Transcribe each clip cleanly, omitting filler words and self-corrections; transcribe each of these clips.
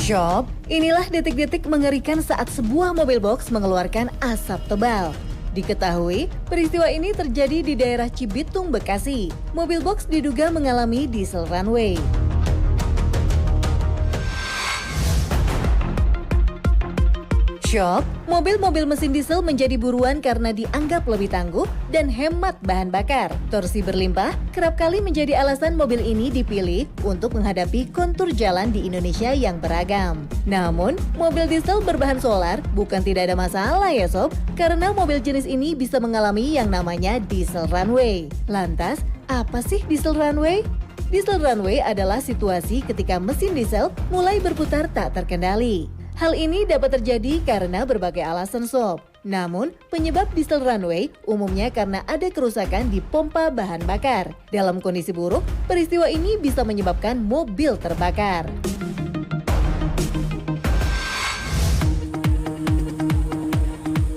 Shop, inilah detik-detik mengerikan saat sebuah mobil box mengeluarkan asap tebal. Diketahui, peristiwa ini terjadi di daerah Cibitung, Bekasi. Mobil box diduga mengalami diesel runway. Shop, mobil-mobil mesin diesel menjadi buruan karena dianggap lebih tangguh dan hemat bahan bakar. Torsi berlimpah kerap kali menjadi alasan mobil ini dipilih untuk menghadapi kontur jalan di Indonesia yang beragam. Namun, mobil diesel berbahan solar bukan tidak ada masalah ya sob, karena mobil jenis ini bisa mengalami yang namanya diesel runway. Lantas, apa sih diesel runway? Diesel runway adalah situasi ketika mesin diesel mulai berputar tak terkendali. Hal ini dapat terjadi karena berbagai alasan sob. Namun, penyebab diesel runway umumnya karena ada kerusakan di pompa bahan bakar. Dalam kondisi buruk, peristiwa ini bisa menyebabkan mobil terbakar.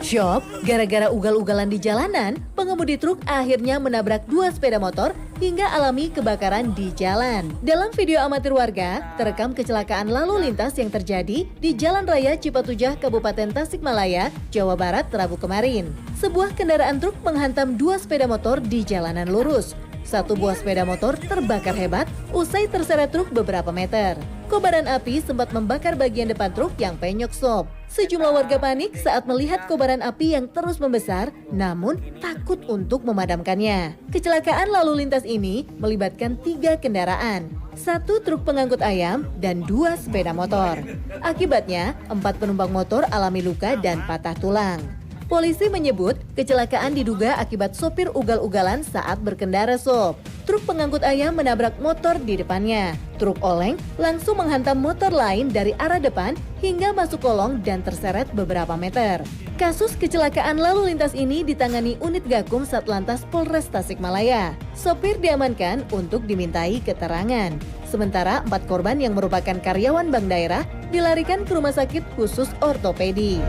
Shop, gara-gara ugal-ugalan di jalanan, pengemudi truk akhirnya menabrak dua sepeda motor hingga alami kebakaran di jalan. Dalam video amatir warga, terekam kecelakaan lalu lintas yang terjadi di Jalan Raya Cipatujah, Kabupaten Tasikmalaya, Jawa Barat, Rabu kemarin. Sebuah kendaraan truk menghantam dua sepeda motor di jalanan lurus. Satu buah sepeda motor terbakar hebat usai terseret truk beberapa meter. Kobaran api sempat membakar bagian depan truk yang penyok sob. Sejumlah warga panik saat melihat kobaran api yang terus membesar, namun takut untuk memadamkannya. Kecelakaan lalu lintas ini melibatkan 3 kendaraan, 1 truk pengangkut ayam dan 2 sepeda motor. Akibatnya, 4 penumpang motor alami luka dan patah tulang. Polisi menyebut kecelakaan diduga akibat sopir ugal-ugalan saat berkendara sob. Truk pengangkut ayam menabrak motor di depannya. Truk oleng langsung menghantam motor lain dari arah depan hingga masuk kolong dan terseret beberapa meter. Kasus kecelakaan lalu lintas ini ditangani unit Gakum Satlantas Polres Tasikmalaya. Sopir diamankan untuk dimintai keterangan. Sementara 4 korban yang merupakan karyawan bank daerah dilarikan ke rumah sakit khusus ortopedi.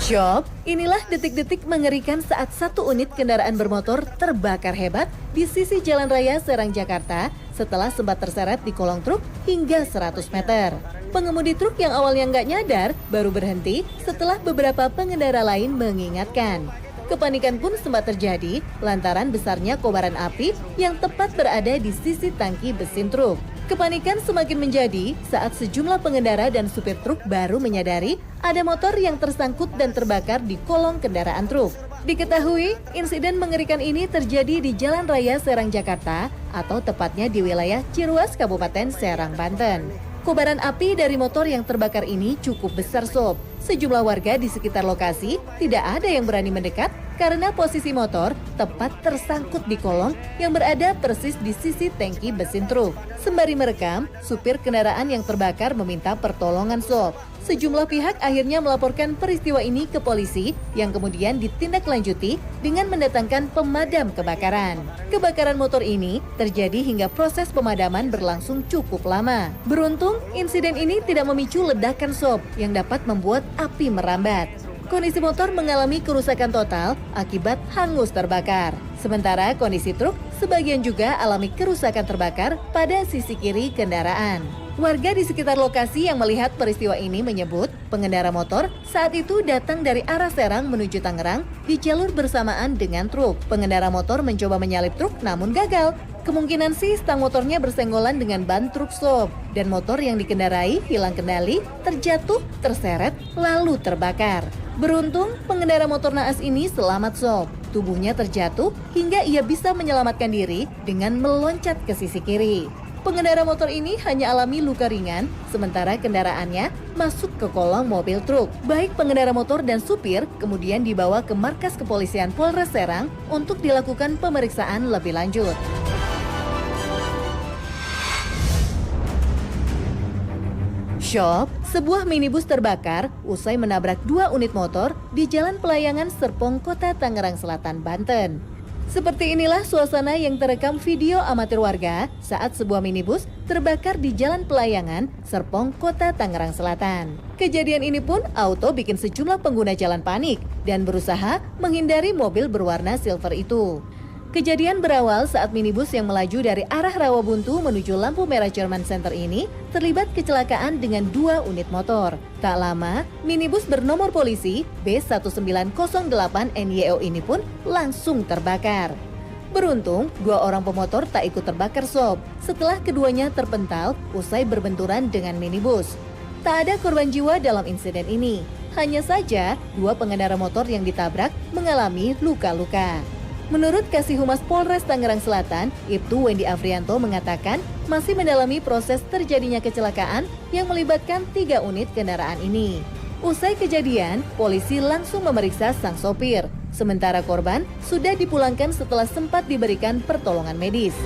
Shop, inilah detik-detik mengerikan saat satu unit kendaraan bermotor terbakar hebat di sisi Jalan Raya Serang, Jakarta setelah sempat terseret di kolong truk hingga 100 meter. Pengemudi truk yang awalnya nggak nyadar baru berhenti setelah beberapa pengendara lain mengingatkan. Kepanikan pun sempat terjadi lantaran besarnya kobaran api yang tepat berada di sisi tangki mesin truk. Kepanikan semakin menjadi saat sejumlah pengendara dan supir truk baru menyadari ada motor yang tersangkut dan terbakar di kolong kendaraan truk. Diketahui, insiden mengerikan ini terjadi di Jalan Raya Serang, Jakarta atau tepatnya di wilayah Ciruas, Kabupaten Serang, Banten. Kobaran api dari motor yang terbakar ini cukup besar sob. Sejumlah warga di sekitar lokasi tidak ada yang berani mendekat karena posisi motor tepat tersangkut di kolong yang berada persis di sisi tangki mesin truk. Sembari merekam, supir kendaraan yang terbakar meminta pertolongan sob. Sejumlah pihak akhirnya melaporkan peristiwa ini ke polisi yang kemudian ditindaklanjuti dengan mendatangkan pemadam kebakaran. Kebakaran motor ini terjadi hingga proses pemadaman berlangsung cukup lama. Beruntung, insiden ini tidak memicu ledakan sob yang dapat membuat api merambat. Kondisi motor mengalami kerusakan total akibat hangus terbakar. Sementara kondisi truk sebagian juga alami kerusakan terbakar pada sisi kiri kendaraan. Warga di sekitar lokasi yang melihat peristiwa ini menyebut pengendara motor saat itu datang dari arah Serang menuju Tangerang di jalur bersamaan dengan truk. Pengendara motor mencoba menyalip truk namun gagal. Kemungkinan sih stang motornya bersenggolan dengan ban truk sob dan motor yang dikendarai hilang kendali, terjatuh, terseret, lalu terbakar. Beruntung, pengendara motor naas ini selamat sob. Tubuhnya terjatuh hingga ia bisa menyelamatkan diri dengan meloncat ke sisi kiri. Pengendara motor ini hanya alami luka ringan, sementara kendaraannya masuk ke kolong mobil truk. Baik pengendara motor dan supir kemudian dibawa ke markas kepolisian Polres Serang untuk dilakukan pemeriksaan lebih lanjut. Shop, sebuah minibus terbakar usai menabrak 2 unit motor di Jalan Pelayangan Serpong, Kota Tangerang Selatan, Banten. Seperti inilah suasana yang terekam video amatir warga saat sebuah minibus terbakar di Jalan Pelayangan, Serpong, Kota Tangerang Selatan. Kejadian ini pun auto bikin sejumlah pengguna jalan panik dan berusaha menghindari mobil berwarna silver itu. Kejadian berawal saat minibus yang melaju dari arah Rawabuntu menuju lampu merah Jerman Center ini terlibat kecelakaan dengan 2 unit motor. Tak lama, minibus bernomor polisi B1908NYO ini pun langsung terbakar. Beruntung, 2 orang pemotor tak ikut terbakar sob setelah keduanya terpental usai berbenturan dengan minibus. Tak ada korban jiwa dalam insiden ini. Hanya saja, 2 pengendara motor yang ditabrak mengalami luka-luka. Menurut Kasih Humas Polres Tangerang Selatan, Ibtu Wendy Afrianto mengatakan masih mendalami proses terjadinya kecelakaan yang melibatkan 3 unit kendaraan ini. Usai kejadian, polisi langsung memeriksa sang sopir. Sementara korban sudah dipulangkan setelah sempat diberikan pertolongan medis.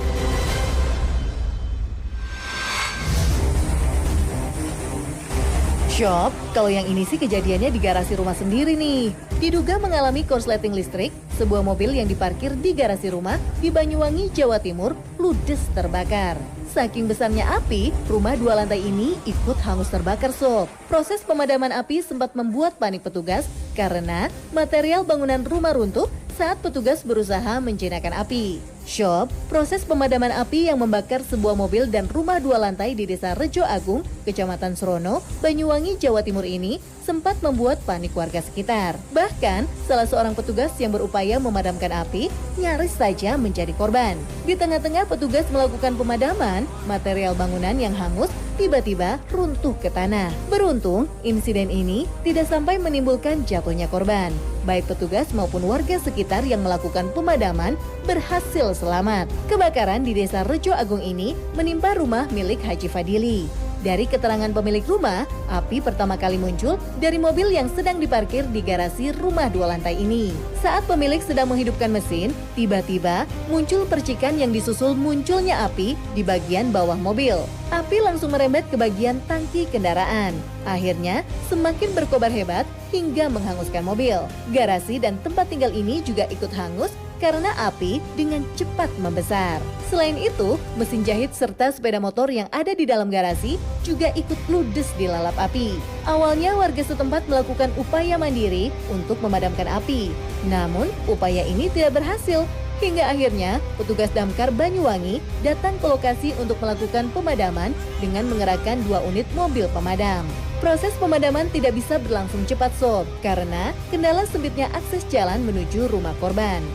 Syok, kalau yang ini sih kejadiannya di garasi rumah sendiri nih. Diduga mengalami korsleting listrik, sebuah mobil yang diparkir di garasi rumah di Banyuwangi, Jawa Timur, ludes terbakar. Saking besarnya api, rumah 2 lantai ini ikut hangus terbakar sob. Proses pemadaman api sempat membuat panik petugas karena material bangunan rumah runtuh saat petugas berusaha menjinakkan api. Syok, proses pemadaman api yang membakar sebuah mobil dan rumah 2 lantai di Desa Rejo Agung, Kecamatan Serono, Banyuwangi, Jawa Timur ini sempat membuat panik warga sekitar. Bahkan, salah seorang petugas yang berupaya memadamkan api nyaris saja menjadi korban. Di tengah-tengah petugas melakukan pemadaman, material bangunan yang hangus tiba-tiba runtuh ke tanah. Beruntung, insiden ini tidak sampai menimbulkan jatuhnya korban. Baik petugas maupun warga sekitar yang melakukan pemadaman berhasil selamat. Kebakaran di Desa Rejo Agung ini menimpa rumah milik Haji Fadili. Dari keterangan pemilik rumah, api pertama kali muncul dari mobil yang sedang diparkir di garasi rumah 2 lantai ini. Saat pemilik sedang menghidupkan mesin, tiba-tiba muncul percikan yang disusul munculnya api di bagian bawah mobil. Api langsung merembet ke bagian tangki kendaraan. Akhirnya, semakin berkobar hebat hingga menghanguskan mobil. Garasi dan tempat tinggal ini juga ikut hangus karena api dengan cepat membesar. Selain itu, mesin jahit serta sepeda motor yang ada di dalam garasi juga ikut ludes dilalap api. Awalnya warga setempat melakukan upaya mandiri untuk memadamkan api. Namun, upaya ini tidak berhasil. Hingga akhirnya, petugas damkar Banyuwangi datang ke lokasi untuk melakukan pemadaman dengan mengerahkan 2 unit mobil pemadam. Proses pemadaman tidak bisa berlangsung cepat sob, karena kendala sempitnya akses jalan menuju rumah korban.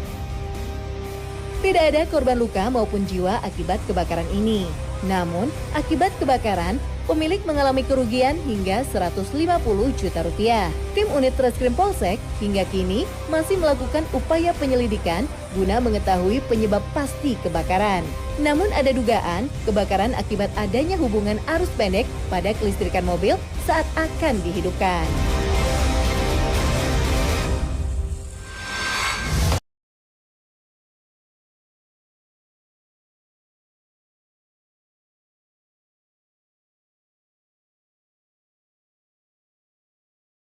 Tidak ada korban luka maupun jiwa akibat kebakaran ini. Namun, akibat kebakaran, pemilik mengalami kerugian hingga 150 juta rupiah. Tim unit Reskrim Polsek hingga kini masih melakukan upaya penyelidikan guna mengetahui penyebab pasti kebakaran. Namun ada dugaan kebakaran akibat adanya hubungan arus pendek pada kelistrikan mobil saat akan dihidupkan.